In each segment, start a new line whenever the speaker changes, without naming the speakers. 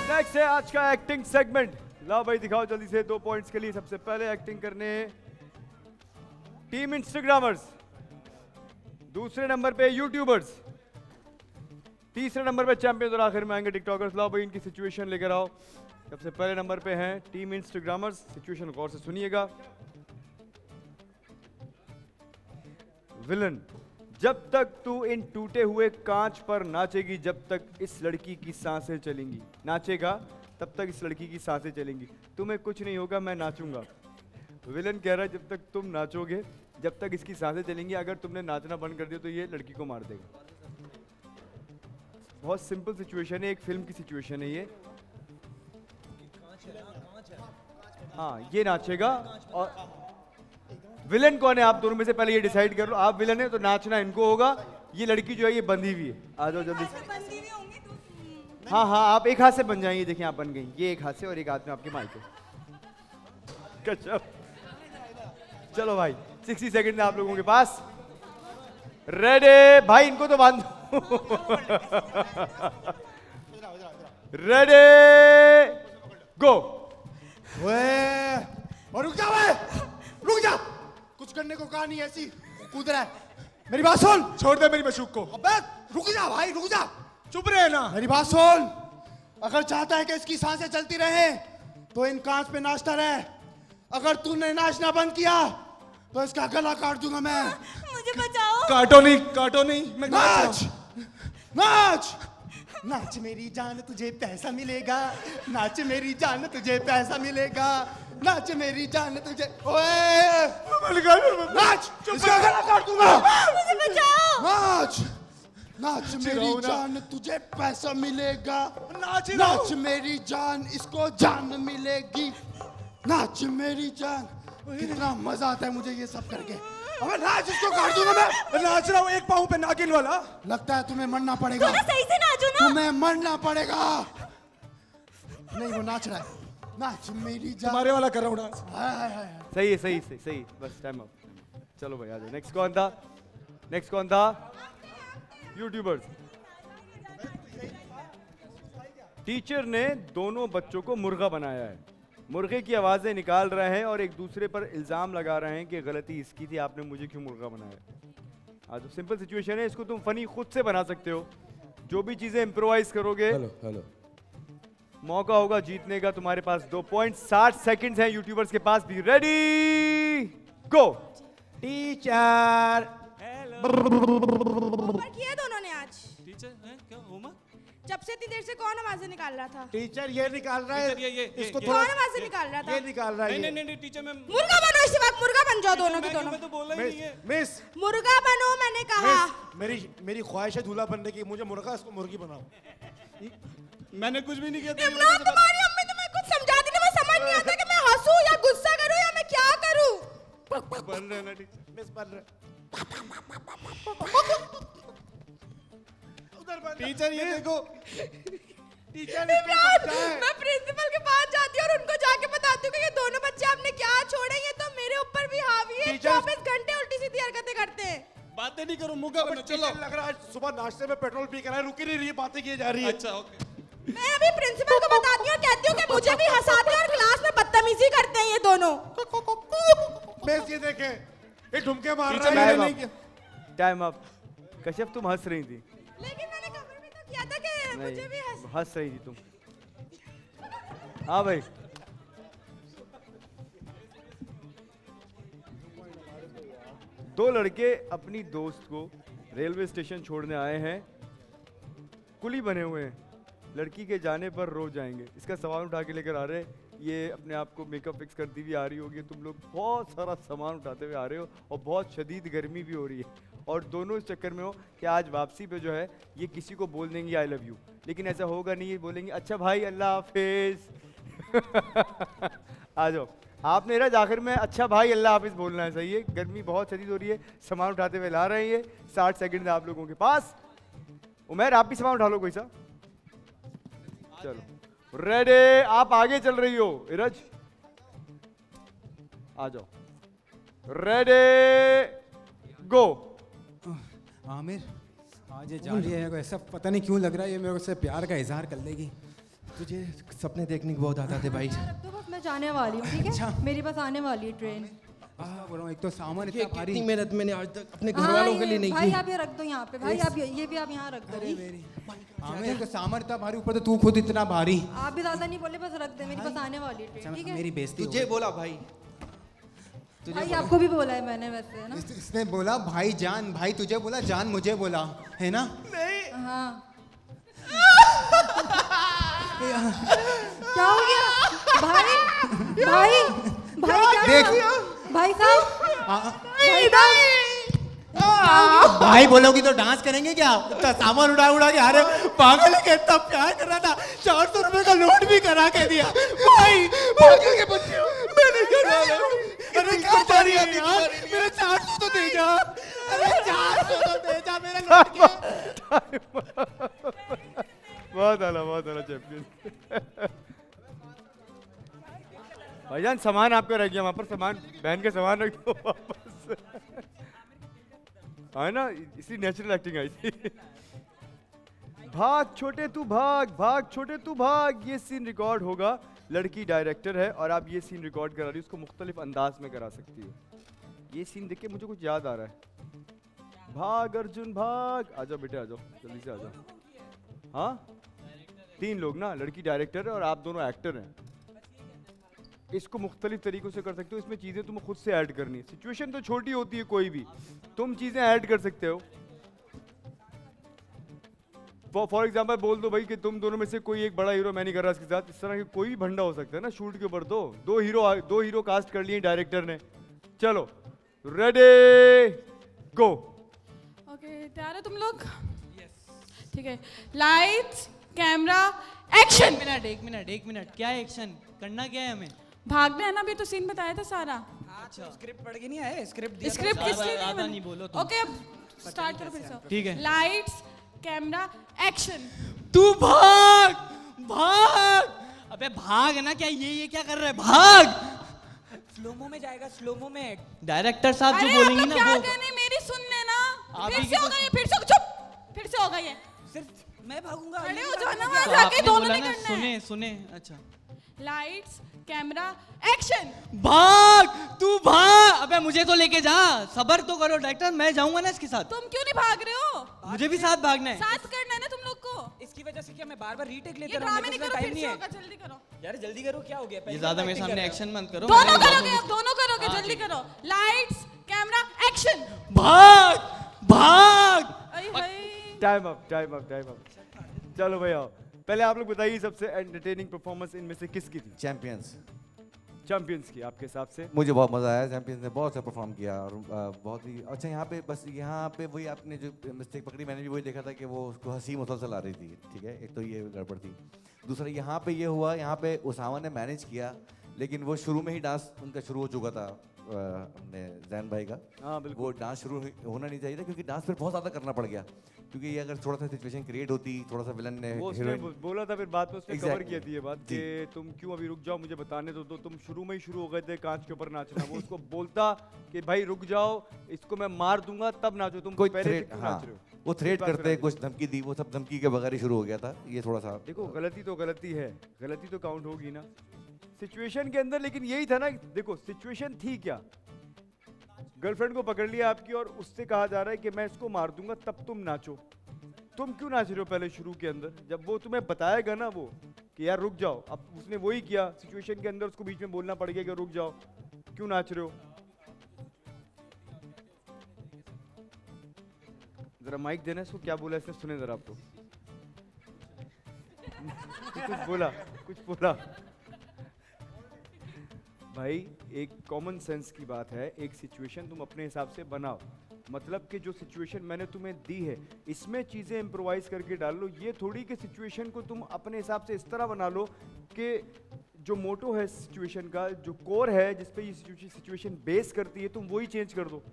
Next है आज का एक्टिंग सेगमेंट। ला भाई दिखाओ जल्दी से 2 पॉइंट्स के लिए। सबसे पहले एक्टिंग करने टीम इंस्टाग्रामर्स, दूसरे नंबर पे यूट्यूबर्स, तीसरे नंबर पे चैंपियंस और आखिर में आएंगे टिकटॉकर्स। ला भाई इनकी सिचुएशन लेकर आओ। सबसे पहले नंबर पे हैं टीम इंस्टाग्रामर्स। सिचुएशन गौर से सुनिएगा। विलन, जब तक तू इन टूटे हुए कांच पर नाचेगी, जब तक इस लड़की की सांसें चलेंगी। नाचेगा तब तक इस लड़की की सांसें चलेंगी। तुम्हें कुछ नहीं होगा, मैं नाचूंगा। विलन कह रहा है जब तक तुम नाचोगे, जब तक इसकी सांसें चलेंगी। अगर तुमने नाचना बंद कर दिया तो ये लड़की को मार देगा। बहुत सिंपल सिचुएशन है, एक फिल्म की सिचुएशन है ये। हाँ, ये नाचेगा और विलन कौन है आप दोनों में से पहले ये डिसाइड कर लो। आप विलन है तो नाचना इनको होगा। ये लड़की जो है ये बंधी हुई है। आ जाओ जल्दी से। हाँ हाँ, आप एक हाथ से बन जाएंगे। देखिए आप बन गई, ये एक हाथ से और एक हाथ में आपके माइक है। चलो भाई 60 सेकंड है आप लोगों के पास। रेडी भाई, इनको तो बांध दो। रेडी गो।
और रुक जा, कुछ करने को कहा नहीं, ऐसी कूद रहा है। मेरी बात सुन।
छोड़ दे मेरी मशूक को।
अबे रुक जा भाई, रुक जा।
चुप रहे ना।
मेरी बात सुन, अगर चाहता है कि इसकी सांसें चलती रहे तो इन कांच पे नाचता रहे। अगर तूने नाचना बंद किया तो इसका गला काट दूंगा मैं।
मुझे बचाओ।
काटो नहीं, मैं
नाच नाच नाच मेरी जान, तुझे पैसा मिलेगा। नाच मेरी जान, तुझे पैसा मिलेगा। नाच मेरी जान, तुझे ओए नाच, इसका गला काट दूंगा।
मुझे बचाओ।
नाच नाच मेरी जान, तुझे पैसा मिलेगा। नाच मेरी जान, इसको जान मिलेगी। नाच मेरी जान। कितना मजा आता है मुझे ये सब करके। अबे नाच, इसको काट दूंगा मैं।
नाच रहा हूँ एक पाँव पे नागिन वाला।
लगता है तुम्हें मरना पड़ेगा।
थोड़ा सही से नाचो ना।
तुम्हें मरना पड़ेगा। नहीं, वो नाच रहा है। नाच मेरी जान।
तुम्हारे वाला कर रहा हूँ डांस।
सही है, सही। बस टाइम अप। चलो भाई आ जाओ। नेक्स्ट कौन था? यूट्यूबर्स। टीचर ने दोनों बच्चों को मुर्गा बनाया है। मुर्गे की आवाजें निकाल रहे हैं और एक दूसरे पर इल्जाम लगा रहे हैं कि गलती इसकी थी, आपने मुझे क्यों मुर्गा बनाया। आज सिंपल सिचुएशन है, इसको तुम फनी खुद से बना सकते हो। जो भी चीजें इम्प्रोवाइज करोगे।
हेलो
मौका होगा जीतने का। तुम्हारे पास 2 पॉइंट 60 सेकंड्स हैं यूट्यूबर्स के पास भी। रेडी गो।
टीचर
होमवर्क किया दोनों ने आज?
टीचर है क्या होमवर्क?
जब से इतनी देर से कौन आवाजें निकाल रहा था?
टीचर ये निकाल रहा है।
टीचर, ये
इसको
ये-
थोड़ा
कौन आवाजें निकाल रहा था?
ये निकाल रहा है।
नहीं टीचर मैं
मुर्गा बनो, इसी वक्त मुर्गा बन जाओ दोनों के दोनों।
मैं तो बोला ही नहीं है।
मिस
मुर्गा बनो मैंने कहा।
मेरी ख्वाहिश है दूल्हा बनने की। मुझे मुर्गा, इसको मुर्गी बनाओ।
मैंने कुछ भी नहीं किया।
इमरान, तुम्हारी अम्मी तुम्हें कुछ समझाती थी, मैं समझ नहीं आता कि मैं हंसूं या गुस्सा करूं या मैं क्या करूं।
बन रहे ना टीचर, मिस बन रहे।
टीचर ये देखो।
टीचर
इमरान, मैं प्रिंसिपल के पास जाती हूँ और उनको जाके बताती हूँ कि ये दोनों बच्चे आपने क्या छोड़े, ये तो मेरे ऊपर भी हावी है। 24 घंटे उल्टी सीधी हरकतें करते हैं।
बातें नहीं करो, मुर्गा बनो। चलो
लग रहा है सुबह नाश्ते में पेट्रोल पी कर आए, रुकी नहीं रही, बातें की जा रही है।
अच्छा ओके।
मैं अभी प्रिंसिपल को बताती हूँ और कहती हूँ कि मुझे भी हंसाते हैं और क्लास में बदतमीजी करते हैं ये दोनों।
मिस ये देखे, ये ढुमके मार
टीचर
रहा है।
मैंने नहीं किया।
Time up. कश्यप तुम हंस रही थी।
लेकिन मैंने कवर भी तो किया था कि मुझे भी
नहीं, हंस रही थी तुम। हाँ भाई, दो लड़के अपनी दोस्त को रेलवे स्टेशन छोड़ने आए हैं। कुली बने हुए हैं। लड़की के जाने पर रो जाएंगे, इसका सामान उठा के लेकर आ रहे हैं। ये अपने आप को मेकअप फिक्स करती हुई आ रही होगी। तुम लोग बहुत सारा सामान उठाते हुए आ रहे हो और बहुत शदीद गर्मी भी हो रही है और दोनों इस चक्कर में हो कि आज वापसी पे जो है ये किसी को बोल देंगे आई लव यू, लेकिन ऐसा होगा नहीं। ये बोलेंगे अच्छा भाई अल्लाह हाफिज। आ जाओ। आपने राज आखिर में अच्छा भाई अल्लाह हाफिज बोलना है, सही है। गर्मी बहुत शदीद हो रही है, सामान उठाते हुए ला रहे हैं। 60 सेकंड है आप लोगों के पास। उमर आप भी सामान उठा लो कोई सा। चलो रेडी, आप आगे चल रही हो। इरज आ जाओ। रेडी गो।
आमिर, आज ये जा रही है, ऐसा पता नहीं क्यों लग रहा है ये मेरे से प्यार का इजहार कर लेगी।
तुझे सपने देखने की बहुत आदत है भाई।
तो बस मैं जाने वाली हूँ, ठीक है? मेरे पास आने वाली है ट्रेन।
बोल रहा हूँ, एक तो सामान
ये
इतना भारी।
कितनी मेहनत मैंने आज तक अपने घर
हाँ,
वालों के
ये-
लिए नहीं
भाई
की।
आप ये रख दो यहाँ पे, भाई आप ये भी आप यहाँ रख दो।
हमें एक तो सामान इतना भारी, ऊपर तो तू खुद इतना भारी।
आप भी ज्यादा नहीं बोले, बस रख दे, मेरे पास आने वाली है ट्रेन, ठीक है?
मेरी बेइज्जती हो
तुझे बोला भाई,
भाई आपको भी बोला है मैंने वैसे, है ना?
इसने बोला भाई जान, भाई तुझे बोला, जान मुझे बोला, है ना?
हाँ। क्या हो गया भाई? भाई भाई क्या
देख।
हुआ? भाई साहब, भाई साहब,
भाई बोलोगी तो डांस करेंगे क्या? इतना सामान उड़ा उड़ा के, अरे पागल है, कितना प्यार कर रहा था, 400 रुपए का नोट भी करा के दिया भाई। पागल के बच्चे हो, मैंने क्या डाला? अरे क्या जा रही है यार, मेरे 400 तो दे जा, अरे 400 तो दे जा मेरे नोट के।
बहुत आला चैंपियन। भाईजान सामान आपका रह गया वहां पर, सामान बहन के सामान रख दो वापस। है ना, इसी नेचुरल एक्टिंग आई थी। भाग छोटे तू भाग, भाग छोटे तू भाग, ये सीन रिकॉर्ड होगा। लड़की डायरेक्टर है और आप ये सीन रिकॉर्ड करा रही हो, उसको मुख्तलिफ अंदाज में करा सकती हो। ये सीन देख के मुझे कुछ याद आ रहा है। भाग अर्जुन भाग, आजाओ बेटे आजाओ, जल्दी से आजाओ। हाँ 3 लोग ना, लड़की डायरेक्टर है और आप दोनों एक्टर हैं। इसको मुख्तलिफ तरीकों से कर सकते हो, इसमें चीज़ें तुम्हें खुद से ऐड करनी है। सिचुएशन तो छोटी होती है कोई भी, तुम चीज़ें ऐड कर सकते हो। फॉर एग्जाम्पल बोल दो भाई कि तुम दोनों में से कोई एक बड़ा हीरो मैं नहीं कर रहा इसके साथ, इस तरह की कोई भी भंडा हो सकता है ना शूट के ऊपर। दो हीरो कास्ट कर लिए डायरेक्टर ने। चलो रेडी गो।
ओके तैयार है तुम लोग? ठीक है, लाइट्स कैमरा एक्शन।
एक मिनट क्या एक्शन करना, क्या है हमें?
भागना है ना, अभी तो सीन बताया था सारा।
स्क्रिप्ट पढ़ के नहीं आए? स्क्रिप्ट
स्क्रिप्ट किसने
ज्यादा नहीं बोलो तुम।
ओके अब स्टार्ट करो फिर से।
ठीक है।
Lights camera action.
तू भाग भाग, अबे भाग ना, क्या ये क्या कर रहा है? भाग,
स्लोमो में जाएगा, स्लोमो में।
डायरेक्टर साहब जो
अरे आप
बोलेंगे
लोग
ना
क्या
वो।
कहने, मेरी सुन लेना।
आप
फिर
ही
से
की
हो
तो-
गई है, फिर से चुप, फिर से हो गई है।
सिर्फ मैं भागूंगा।
खड़े
ये
हो
बात
जाओ ना
नहीं
वहाँ
है।
तो
जाके,
आपने
दोनों
बोला
नहीं
ना,
करना है।
सुने अच्छा।
Lights camera action.
भाग, तू भाग, अबे मुझे तो लेके जा, सबर तो करो डायरेक्टर, मैं जाऊंगा ना इसके साथ।
तुम क्यों नहीं भाग रहे हो?
मुझे भी साथ भागना है।
साथ करना है ना तुम लोग को।
इसकी वजह से क्या मैं बार बार रीटेक
ये
लेता रहूं?
ड्रामे
मेरे
नहीं
पास
करो,
टाइम
फिर
नहीं
से
है
होगा, जल्दी करो।
यार। जल्दी करो, क्या हो गया?
ये
पहली
ज्यादा
बार
मेरे
acting
सामने
कर रहे हो।
एक्शन मत करो।
दोनों
मैंने
करोगे अब, दोनों करोगे, जल्दी करो। Lights camera action.
भाग भाग।
Time up. चलो भाई आओ, पहले आप लोग बताइए सबसे एंटरटेनिंग परफॉर्मेंस इनमें से किसकी थी? चैंपियंस की आपके हिसाब से?
मुझे बहुत मज़ा आया। चैंपियंस ने बहुत अच्छा परफॉर्म किया और बहुत ही अच्छा। यहाँ पे वही आपने जो मिस्टेक पकड़ी, मैंने भी वही देखा था कि वो उसको हंसी मुसलसल आ रही थी। ठीक है, एक तो ये गड़बड़ थी। दूसरा यहाँ पे ये हुआ, यहाँ पे उसामा ने मैनेज किया, लेकिन वो शुरू में ही डांस उनका शुरू हो चुका था, अपने जैन भाई का।
हाँ बिल्कुल।
वो डांस शुरू होना नहीं चाहिए था, क्योंकि डांस फिर बहुत ज़्यादा करना पड़ गया, क्योंकि ये अगर थोड़ा सा सिचुएशन क्रिएट होती, थोड़ा सा विलन ने
वो उसने
heroine-
बोला था, फिर बाद में उसने कवर
Exactly.
किया थी ये बात कि तुम क्यों अभी रुक जाओ, मुझे बताने दो। तो तुम शुरू में ही शुरू हो गए थे कांच के ऊपर नाचना। वो उसको बोलता कि भाई रुक जाओ, इसको मैं मार दूंगा तब नाचो, तुम
कोई
पहले से
थ्रेट,
क्यों
हाँ,
नाच रहे हो?
वो थ्रेट
बात
करते,
करा
कुछ धमकी दी, वो सब धमकी के बगैर ही शुरू हो गया था। ये थोड़ा सा
देखो, गलती तो गलती है, गलती तो काउंट होगी ना सिचुएशन के अंदर। लेकिन यही था ना, देखो सिचुएशन थी क्या, गर्लफ्रेंड को पकड़ लिया आपकी और उससे कहा जा रहा है कि मैं इसको मार दूंगा तब तुम नाचो। तुम क्यों नाच रहे हो पहले शुरू के अंदर, जब वो तुम्हें बताएगा ना वो कि यार रुक जाओ। अब उसने वही किया सिचुएशन के अंदर, उसको बीच में बोलना पड़ गया कि रुक जाओ, क्यों नाच रहे हो। जरा माइक देना इसको, क्या बोला इसने, सुने जरा आप तो। कुछ बोला भाई, एक कॉमन सेंस की बात है। एक सिचुएशन तुम अपने हिसाब से बनाओ, मतलब कि जो सिचुएशन मैंने तुम्हें दी है इसमें चीज़ें इम्प्रोवाइज करके डाल लो। ये थोड़ी कि सिचुएशन को तुम अपने हिसाब से इस तरह बना लो कि जो मोटो है सिचुएशन का, जो कोर है जिस पे ये सिचुएशन बेस करती है, तुम वही चेंज कर दो।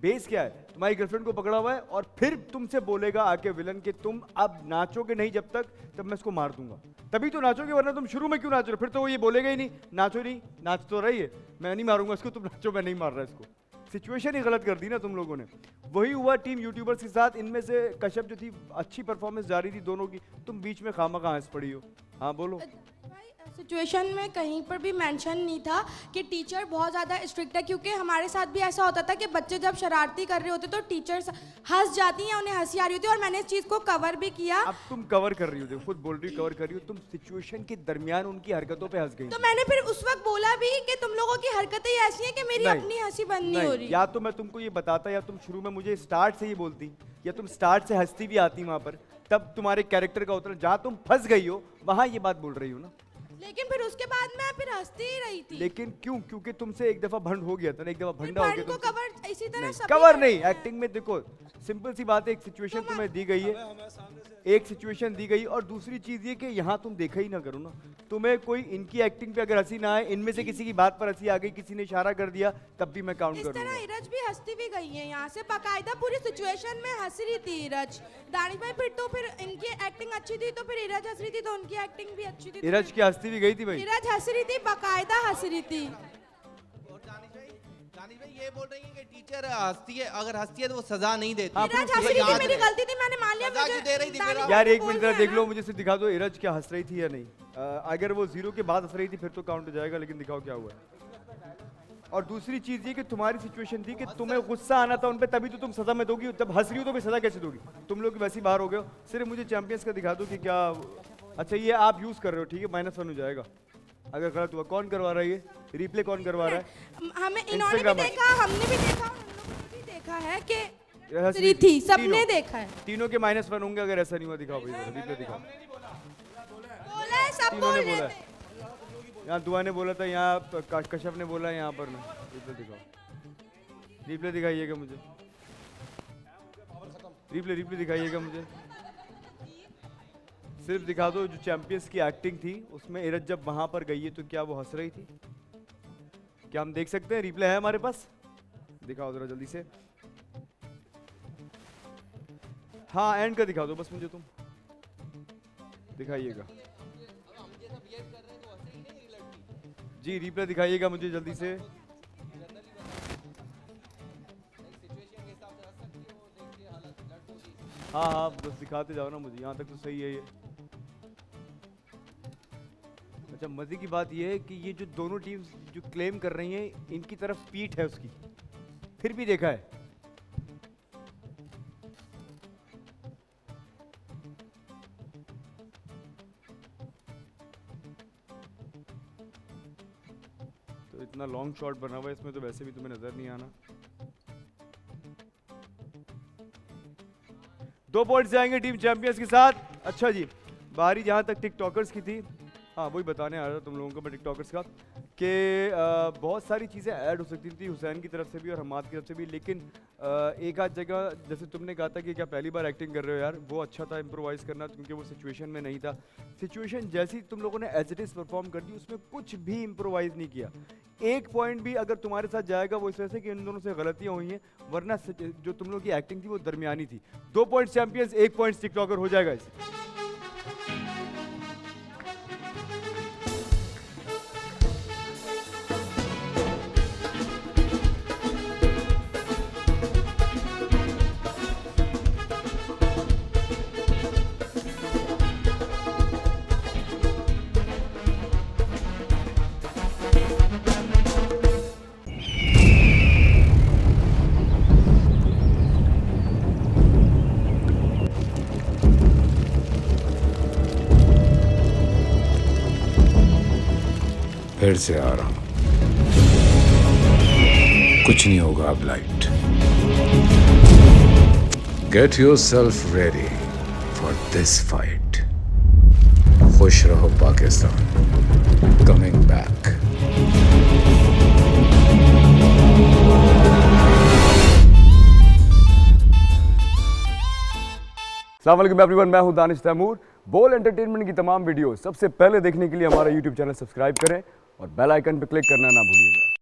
बेस क्या है, तुम्हारी गर्लफ्रेंड को पकड़ा हुआ है और फिर तुमसे बोलेगा आके विलन कि तुम अब नाचोगे नहीं जब तक, तब मैं इसको मार दूंगा, तभी तो नाचोगे, वरना तुम शुरू में क्यों नाच रहे हो? फिर तो वो ये बोलेगा ही नहीं, नाचो नहीं, नाच तो रही है, मैं नहीं मारूंगा इसको, तुम नाचो, मैं नहीं मार रहा इसको। सिचुएशन ही गलत कर दी ना तुम लोगों ने। वही हुआ टीम यूट्यूबर्स के साथ। इनमें से कश्यप जो थी अच्छी परफॉर्मेंस जा रही थी दोनों की, तुम बीच में खामा हंस पड़ी हो। हाँ बोलो।
सिचुएशन में कहीं पर भी मेंशन नहीं था कि टीचर बहुत ज़्यादा स्ट्रिक्ट है, क्योंकि हमारे साथ भी ऐसा होता था कि बच्चे जब शरारती कर रहे होते तो टीचर्स हंस जाती हैं, उन्हें हंसी आ रही होती है, और मैंने इस चीज़ को कवर भी किया।
अब तुम कवर कर रही हो, देखो खुद बोल रही हो कवर कर रही हो, तुम सिचुएशन के दरमियान उनकी हरकतों पे हंस गई।
तो मैंने फिर उस वक्त बोला भी कि तुम लोगों की हरकतें ऐसी हैं कि मेरी
नहीं,
अपनी हंसी बंद नहीं हो रही।
या तो मैं तुमको ये बताता, या तुम शुरू में मुझे स्टार्ट से ही बोलती, या तुम स्टार्ट से हंसती भी आती वहां पर, तब तुम्हारे कैरेक्टर का उतर। जहां तुम फंस गई हो वहां ये बात बोल रही हो ना।
लेकिन फिर उसके बाद मैं फिर हंसती ही रही थी।
लेकिन क्यों? क्योंकि तुमसे एक दफा भंड हो गया था ना, एक दफा भंडा हो
भंड
गया
को
तुमसे।
कवर इसी तरह
नहीं,
सभी
कवर
करते
नहीं,
हैं।
एक्टिंग में देखो सिंपल सी बात है, एक सिचुएशन तुम्हें दी गई है, एक सिचुएशन दी गई, और दूसरी चीज ये कि यहाँ तुम देखा ही ना करो ना। तुम्हें कोई इनकी एक्टिंग पे अगर हंसी ना आए, इनमें से किसी की बात पर हंसी आ गई, किसी ने इशारा कर दिया, तब भी मैं काउंट
इस तरह
करूंगा।
इरज भी हंसती भी गई है यहाँ से, बाकायदा पूरी सिचुएशन में हंस रही थी इरज। दानिश भाई फिर तो फिर इनकी एक्टिंग अच्छी थी तो फिर इरज हंस रही थी तो उनकी एक्टिंग भी अच्छी थी।
इरज की हंसती भी गई थी भाई।
इरज हंस रही थी, बाकायदा हंस रही थी।
और दानिश भाई ये बोल रही है कि टीचर हंसती है, अगर हंसती है तो वो सजा नहीं देती।
इरज हंस रही थी, मेरी गलती थी, मैंने मान लिया।
सजा क्यों दे रही थी फिर आप?
यार एक मिनट जरा देख लो, मुझे सिर्फ दिखा दो इरज क्या हंस रही थी या नहीं। अगर वो 0 के बाद हंस रही थी फिर तो काउंट हो जाएगा, लेकिन दिखाओ क्या हुआ। और दूसरी चीज ये कि तुम्हारी सिचुएशन थी कि तुम्हें गुस्सा आना था उन पे, तभी तो तुम सजा में दोगी। जब हंस रही हो तो फिर सजा कैसे दोगी? तुम लोग वैसे ही बाहर हो गए हो। सिर्फ मुझे चैंपियंस का दिखा दो कि क्या। अच्छा ये आप यूज कर रहे हो, ठीक है, -1 हो जाएगा अगर गलत हुआ। कौन करवा रहा है ये रिप्ले? कौन करवा रहा है?
हमें इन्होंने भी
Instagram पर।
देखा, हमने भी देखा, और उन लोगों ने भी देखा है कि
हंस
हंस
रही
रही थी, सबने
तीनों।
देखा है।
तीनों के -1 होंगे अगर ऐसा नहीं हुआ। दिखाओ भाई रिप्ले दिखाओ।
बोला है, सब
तीनों
बोल
ने
रहे
बोला
थे।
यहाँ दुआ ने बोला था, यहाँ कश्यप ने बोला, यहाँ पर ना। रिप्ले दिखाओ, रिप्ले दिखाइएगा मुझे, रिप्ले दिखाइएगा मुझे। सिर्फ दिखा दो जो चैंपियंस की एक्टिंग थी उसमें इरज जब वहां पर गई है तो क्या वो हंस रही थी? क्या हम देख सकते हैं? रिप्ले है हमारे पास, दिखाओ जरा जल्दी से। हाँ एंड का दिखा दो बस मुझे, तुम दिखाइएगा जी, रिप्ले दिखाइएगा मुझे जल्दी से। हाँ हाँ बस दिखाते जाओ ना मुझे, यहाँ तक तो सही है ये। अच्छा मजे की बात ये है कि ये जो दोनों टीम्स जो क्लेम कर रही हैं, इनकी तरफ पीठ है उसकी, फिर भी देखा है। तो इतना लॉन्ग शॉट बना हुआ है इसमें, तो वैसे भी तुम्हें नजर नहीं आना। 2 पॉइंट्स जाएंगे टीम चैंपियंस के साथ। अच्छा जी, बारी जहां तक टिकटॉकर्स की थी, हाँ वही बताने आ रहा था तुम लोगों को मैं टिकटॉकर्स का, कि बहुत सारी चीज़ें ऐड हो सकती थी हुसैन की तरफ से भी और हमाद की तरफ से भी, लेकिन एक आध जगह जैसे तुमने कहा था कि क्या पहली बार एक्टिंग कर रहे हो यार, वो अच्छा था इम्प्रोवाइज़ करना, क्योंकि वो सिचुएशन में नहीं था। सिचुएशन जैसी तुम लोगों ने एज इट इज़ परफॉर्म कर दी, उसमें कुछ भी इम्प्रोवाइज़ नहीं किया। एक पॉइंट भी अगर तुम्हारे साथ जाएगा वो इस वजह से कि इन दोनों से गलतियाँ हुई हैं, वरना जो तुम लोगों की एक्टिंग थी वो दरमियानी थी। 2 पॉइंट्स चैंपियंस, 1 पॉइंट टिकटॉकर, हो जाएगा इसे।
फिर से आ रहा हूं, कुछ नहीं होगा अब light. Get your self ready for this fight. खुश रहो पाकिस्तान, कमिंग बैक।
अस्सलाम वालेकुम एवरीवन, मैं हूं दानिश तैमूर। बोल एंटरटेनमेंट की तमाम वीडियो सबसे पहले देखने के लिए हमारा यूट्यूब चैनल सब्सक्राइब करें और बेल आइकन पर क्लिक करना ना भूलिएगा।